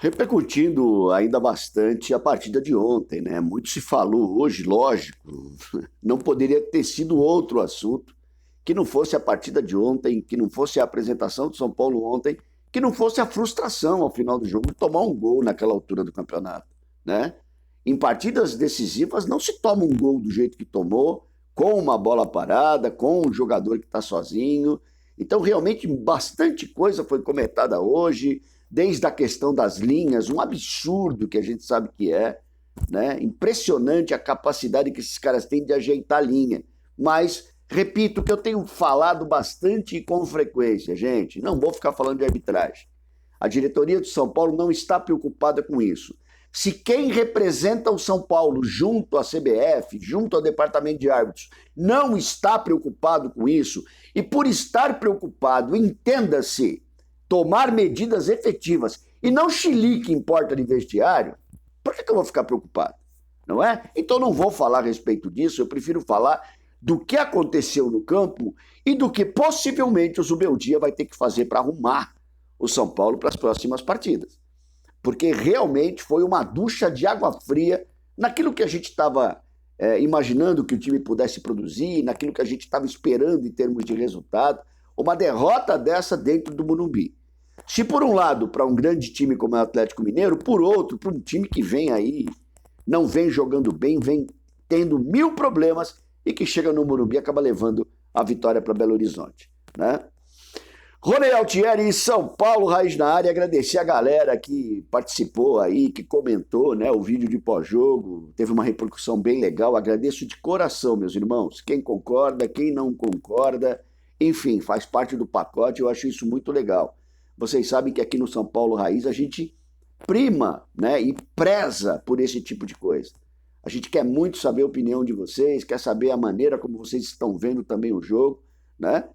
Repercutindo ainda bastante a partida de ontem, né? Muito se falou hoje, lógico, não poderia ter sido outro assunto que não fosse a partida de ontem, que não fosse a apresentação do São Paulo ontem, que não fosse a frustração ao final do jogo de tomar um gol naquela altura do campeonato, né? Em partidas decisivas não se toma um gol do jeito que tomou, com uma bola parada, com um jogador que está sozinho. Então, realmente, bastante coisa foi comentada hoje, desde a questão das linhas, um absurdo que a gente sabe que é, né? Impressionante a capacidade que esses caras têm de ajeitar a linha. Mas, repito, que eu tenho falado bastante e com frequência, gente, não vou ficar falando de arbitragem. A diretoria do São Paulo não está preocupada com isso. Se quem representa o São Paulo junto à CBF, junto ao departamento de árbitros, não está preocupado com isso, e por estar preocupado, entenda-se, tomar medidas efetivas e não chilique em porta de vestiário, por que eu vou ficar preocupado? Não é? Então não vou falar a respeito disso, eu prefiro falar do que aconteceu no campo e do que possivelmente o Zubeldia vai ter que fazer para arrumar o São Paulo para as próximas partidas. Porque realmente foi uma ducha de água fria naquilo que a gente estava imaginando que o time pudesse produzir, naquilo que a gente estava esperando em termos de resultado, uma derrota dessa dentro do Morumbi. Se por um lado, para um grande time como é o Atlético Mineiro, por outro, para um time que vem aí, não vem jogando bem, vem tendo mil problemas e que chega no Morumbi e acaba levando a vitória para Belo Horizonte, né? Rony Altieri em São Paulo, Raiz na área, agradecer a galera que participou aí, que comentou, né, o vídeo de pós-jogo, teve uma repercussão bem legal, agradeço de coração, meus irmãos, quem concorda, quem não concorda, enfim, faz parte do pacote, eu acho isso muito legal. Vocês sabem que aqui no São Paulo Raiz a gente prima, né, e preza por esse tipo de coisa. A gente quer muito saber a opinião de vocês, quer saber a maneira como vocês estão vendo também o jogo, né?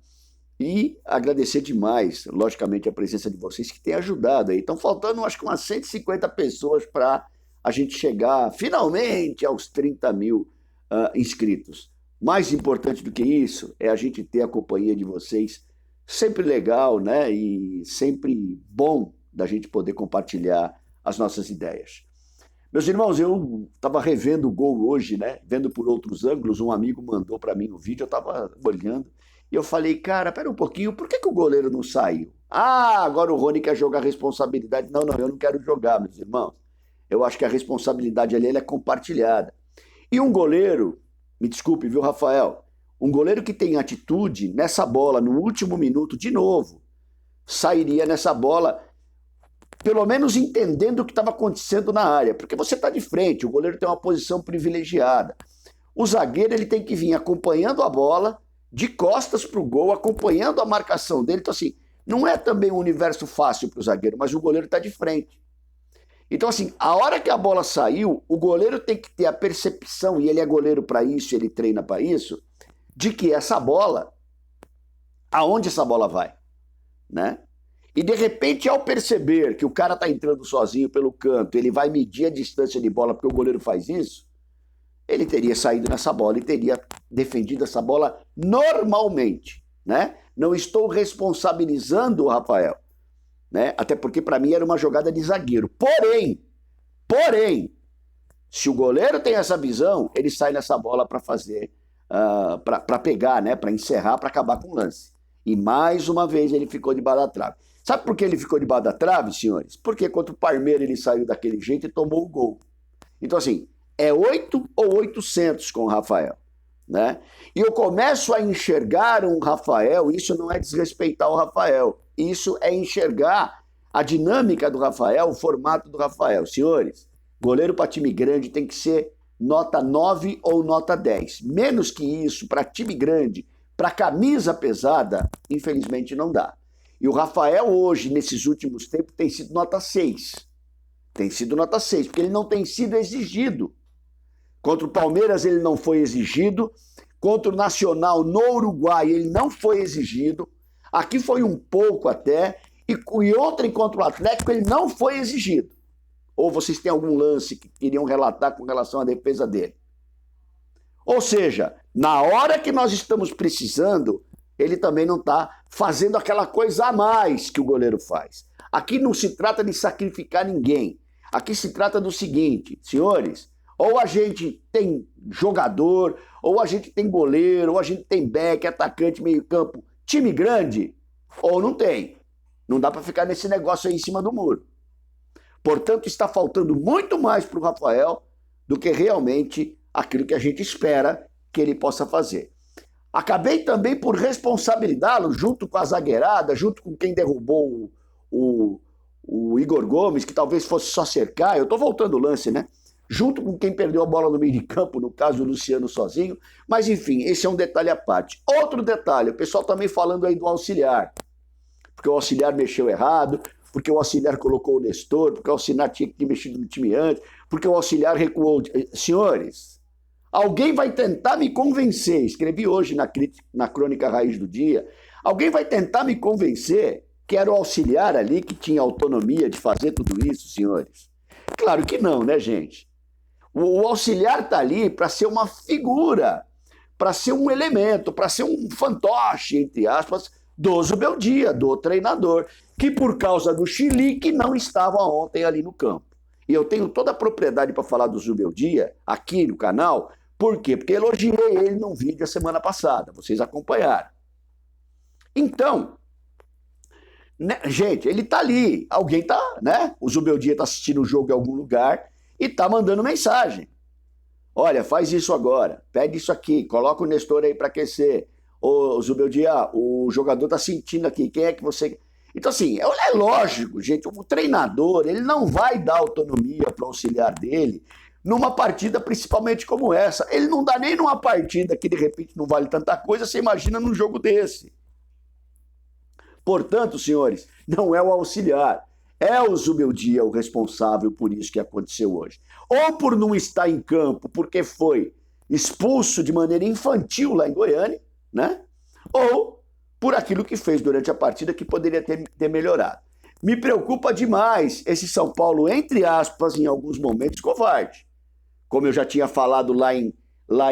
E agradecer demais, logicamente, a presença de vocês que tem ajudado aí. Estão faltando, acho que umas 150 pessoas para a gente chegar finalmente aos 30 mil inscritos. Mais importante do que isso é a gente ter a companhia de vocês, sempre legal, né? E sempre bom da gente poder compartilhar as nossas ideias. Meus irmãos, eu estava revendo o gol hoje, né? Vendo por outros ângulos, um amigo mandou para mim o vídeo, eu estava olhando. E eu falei, cara, pera um pouquinho, por que o goleiro não saiu? Ah, agora o Rony quer jogar a responsabilidade. Não, eu não quero jogar, meus irmãos. Eu acho que a responsabilidade ali é compartilhada. E um goleiro, me desculpe, viu, Rafael? Um goleiro que tem atitude nessa bola, no último minuto, de novo, sairia nessa bola, pelo menos entendendo o que estava acontecendo na área. Porque você está de frente, o goleiro tem uma posição privilegiada. O zagueiro ele tem que vir acompanhando a bola, de costas para o gol, acompanhando a marcação dele. Então, assim, não é também um universo fácil para o zagueiro, mas o goleiro está de frente. Então, assim, a hora que a bola saiu, o goleiro tem que ter a percepção, e ele é goleiro para isso, ele treina para isso, de que essa bola, aonde essa bola vai, né? E, de repente, ao perceber que o cara está entrando sozinho pelo canto, ele vai medir a distância de bola, porque o goleiro faz isso, ele teria saído nessa bola e teria defendido essa bola normalmente, né? Não estou responsabilizando o Rafael, né? Até porque para mim era uma jogada de zagueiro. Porém, se o goleiro tem essa visão, ele sai nessa bola para fazer, para pegar, né? Para encerrar, para acabar com o lance. E mais uma vez ele ficou debaixo da trave. Sabe por que ele ficou debaixo da trave, senhores? Porque contra o Palmeiras ele saiu daquele jeito e tomou o gol. Então, assim, é 8 ou 800 com o Rafael, né? E eu começo a enxergar um Rafael, isso não é desrespeitar o Rafael, isso é enxergar a dinâmica do Rafael, o formato do Rafael. Senhores, goleiro para time grande tem que ser nota 9 ou nota 10. Menos que isso, para time grande, para camisa pesada, infelizmente não dá. E o Rafael hoje, nesses últimos tempos, tem sido nota 6. Tem sido nota 6, porque ele não tem sido exigido. Contra o Palmeiras ele não foi exigido, contra o Nacional no Uruguai ele não foi exigido, aqui foi um pouco até, e ontem contra o Atlético ele não foi exigido. Ou vocês têm algum lance que queriam relatar com relação à defesa dele? Ou seja, na hora que nós estamos precisando, ele também não está fazendo aquela coisa a mais que o goleiro faz. Aqui não se trata de sacrificar ninguém. Aqui se trata do seguinte, senhores, ou a gente tem jogador, ou a gente tem goleiro, ou a gente tem back, atacante, meio campo, time grande, ou não tem. Não dá para ficar nesse negócio aí em cima do muro. Portanto, está faltando muito mais para o Rafael do que realmente aquilo que a gente espera que ele possa fazer. Acabei também por responsabilizá-lo, junto com a zagueirada, junto com quem derrubou o Igor Gomes, que talvez fosse só cercar, eu estou voltando o lance, né? Junto com quem perdeu a bola no meio de campo, no caso o Luciano sozinho, mas enfim, esse é um detalhe à parte. Outro detalhe, o pessoal também falando aí do auxiliar, porque o auxiliar mexeu errado, porque o auxiliar colocou o Nestor, porque o auxiliar tinha que ter mexido no time antes, porque o auxiliar recuou. Senhores, alguém vai tentar me convencer, escrevi hoje na Crônica Raiz do Dia, alguém vai tentar me convencer que era o auxiliar ali que tinha autonomia de fazer tudo isso, senhores? Claro que não, né, gente? O auxiliar está ali para ser uma figura, para ser um elemento, para ser um fantoche, entre aspas, do Zubeldia, do treinador, que por causa do chilique não estava ontem ali no campo. E eu tenho toda a propriedade para falar do Zubeldia aqui no canal. Por quê? Porque elogiei ele num vídeo a semana passada, vocês acompanharam. Então, né, gente, ele tá ali, alguém tá, né? O Zubeldia tá assistindo o jogo em algum lugar e tá mandando mensagem. Olha, faz isso agora, pede isso aqui, coloca o Nestor aí para aquecer. Ô, Zubeldia, o jogador tá sentindo aqui, quem é que você... Então, assim, é lógico, gente, o treinador, ele não vai dar autonomia para o auxiliar dele numa partida principalmente como essa. Ele não dá nem numa partida que, de repente, não vale tanta coisa, você imagina num jogo desse. Portanto, senhores, não é o auxiliar, é o Zubeldia o responsável por isso que aconteceu hoje. Ou por não estar em campo porque foi expulso de maneira infantil lá em Goiânia, né? Ou por aquilo que fez durante a partida que poderia ter melhorado. Me preocupa demais esse São Paulo, entre aspas, em alguns momentos, covarde. Como eu já tinha falado lá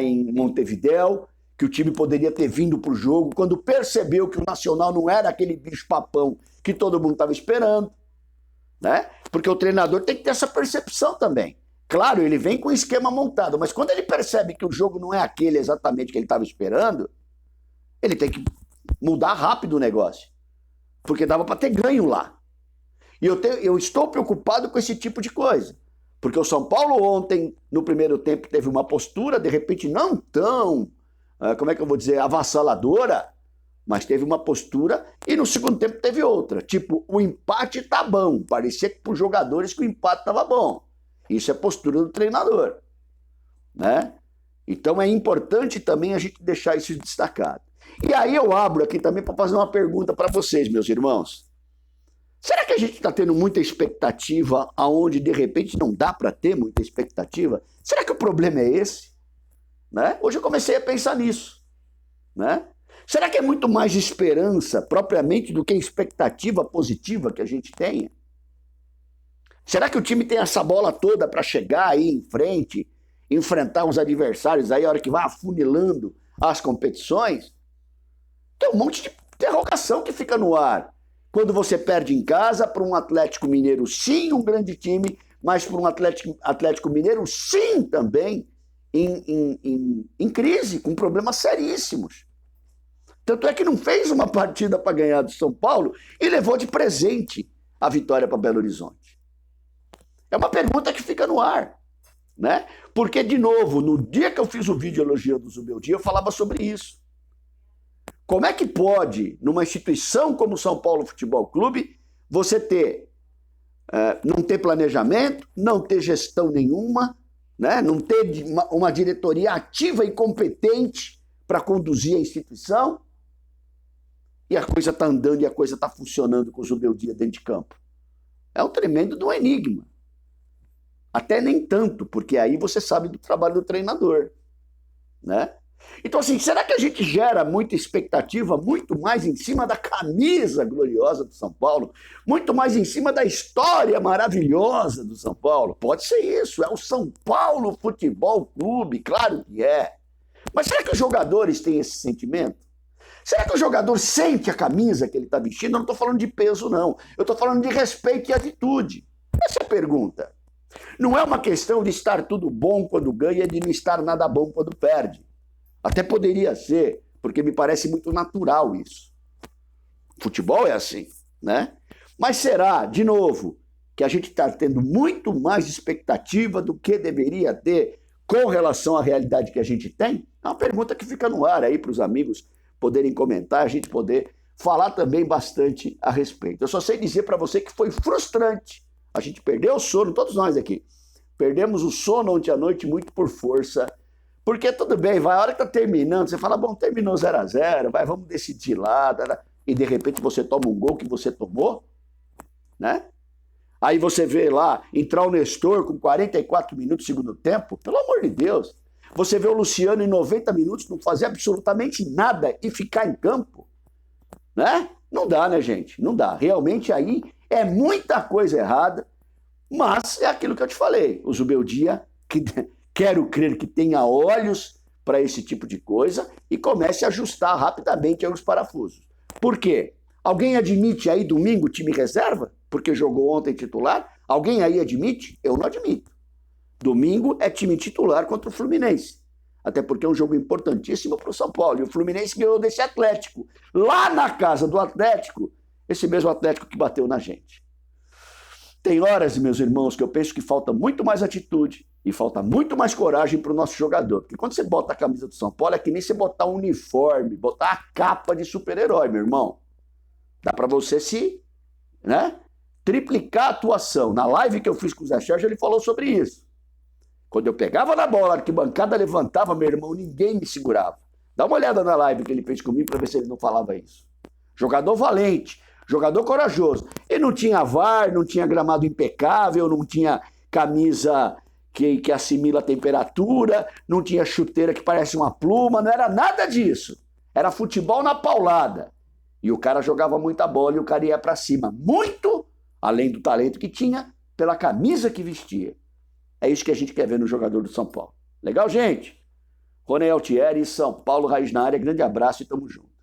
em Montevidéu, que o time poderia ter vindo para o jogo quando percebeu que o Nacional não era aquele bicho-papão que todo mundo estava esperando, né? Porque o treinador tem que ter essa percepção também. Claro, ele vem com o esquema montado, mas quando ele percebe que o jogo não é aquele exatamente que ele estava esperando, ele tem que mudar rápido o negócio, porque dava para ter ganho lá. E eu estou preocupado com esse tipo de coisa, porque o São Paulo ontem, no primeiro tempo, teve uma postura, de repente, não tão, como é que eu vou dizer, avassaladora, mas teve uma postura, e no segundo tempo teve outra. Tipo, o empate tá bom, parecia que para os jogadores que o empate estava bom. Isso é postura do treinador, né? Então é importante também a gente deixar isso destacado. E aí eu abro aqui também para fazer uma pergunta para vocês, meus irmãos. Será que a gente está tendo muita expectativa aonde de repente não dá para ter muita expectativa? Será que o problema é esse? Né? Hoje eu comecei a pensar nisso. Né? Será que é muito mais esperança propriamente do que expectativa positiva que a gente tenha? Será que o time tem essa bola toda para chegar aí em frente, enfrentar os adversários aí a hora que vai afunilando as competições? Tem um monte de interrogação que fica no ar. Quando você perde em casa para um Atlético Mineiro, sim, um grande time, mas para um Atlético Mineiro, sim, também em crise, com problemas seríssimos. Tanto é que não fez uma partida para ganhar do São Paulo e levou de presente a vitória para Belo Horizonte. É uma pergunta que fica no ar, né? Porque, de novo, no dia que eu fiz o vídeo elogiando o Zubeldia, eu falava sobre isso. Como é que pode, numa instituição como o São Paulo Futebol Clube, você não ter planejamento, não ter gestão nenhuma, né? Não ter uma diretoria ativa e competente para conduzir a instituição, e a coisa está andando e a coisa está funcionando com o Zubeldia dentro de campo? É um tremendo do enigma. Até nem tanto, porque aí você sabe do trabalho do treinador, né? Então, assim, será que a gente gera muita expectativa, muito mais em cima da camisa gloriosa do São Paulo, muito mais em cima da história maravilhosa do São Paulo? Pode ser isso, é o São Paulo Futebol Clube, claro que é. Mas será que os jogadores têm esse sentimento? Será que o jogador sente a camisa que ele está vestindo? Eu não estou falando de peso, não. Eu estou falando de respeito e atitude. Essa é a pergunta. Não é uma questão de estar tudo bom quando ganha e de não estar nada bom quando perde. Até poderia ser, porque me parece muito natural isso. Futebol é assim, né? Mas será, de novo, que a gente está tendo muito mais expectativa do que deveria ter com relação à realidade que a gente tem? É uma pergunta que fica no ar aí para os amigos poderem comentar, a gente poder falar também bastante a respeito. Eu só sei dizer para você que foi frustrante. A gente perdeu o sono, todos nós aqui. Perdemos o sono ontem à noite muito por força. Porque tudo bem, vai, a hora que tá terminando, você fala, bom, terminou 0-0, vai, vamos decidir lá. E de repente você toma um gol que você tomou, né? Aí você vê lá, entrar o Nestor com 44 minutos do segundo tempo, pelo amor de Deus. Você vê o Luciano em 90 minutos não fazer absolutamente nada e ficar em campo, né? Não dá, né, gente? Não dá. Realmente aí é muita coisa errada, mas é aquilo que eu te falei. O Zubeldia, que quero crer que tenha olhos para esse tipo de coisa e comece a ajustar rapidamente aí os parafusos. Por quê? Alguém admite aí domingo time reserva? Porque jogou ontem titular? Alguém aí admite? Eu não admito. Domingo é time titular contra o Fluminense. Até porque é um jogo importantíssimo para o São Paulo. E o Fluminense ganhou desse Atlético. Lá na casa do Atlético, esse mesmo Atlético que bateu na gente. Tem horas, meus irmãos, que eu penso que falta muito mais atitude e falta muito mais coragem para o nosso jogador. Porque quando você bota a camisa do São Paulo, é que nem você botar um uniforme, botar a capa de super-herói, meu irmão. Dá para você triplicar a atuação. Na live que eu fiz com o Zé Sérgio, ele falou sobre isso. Quando eu pegava na bola, a arquibancada levantava, meu irmão, ninguém me segurava. Dá uma olhada na live que ele fez comigo para ver se ele não falava isso. Jogador valente, jogador corajoso. E não tinha VAR, não tinha gramado impecável, não tinha camisa que assimila a temperatura, não tinha chuteira que parece uma pluma, não era nada disso. Era futebol na paulada. E o cara jogava muita bola e o cara ia para cima. Muito, além do talento que tinha, pela camisa que vestia. É isso que a gente quer ver no jogador do São Paulo. Legal, gente? Rony Altieri, São Paulo, Raiz na área. Grande abraço e tamo junto.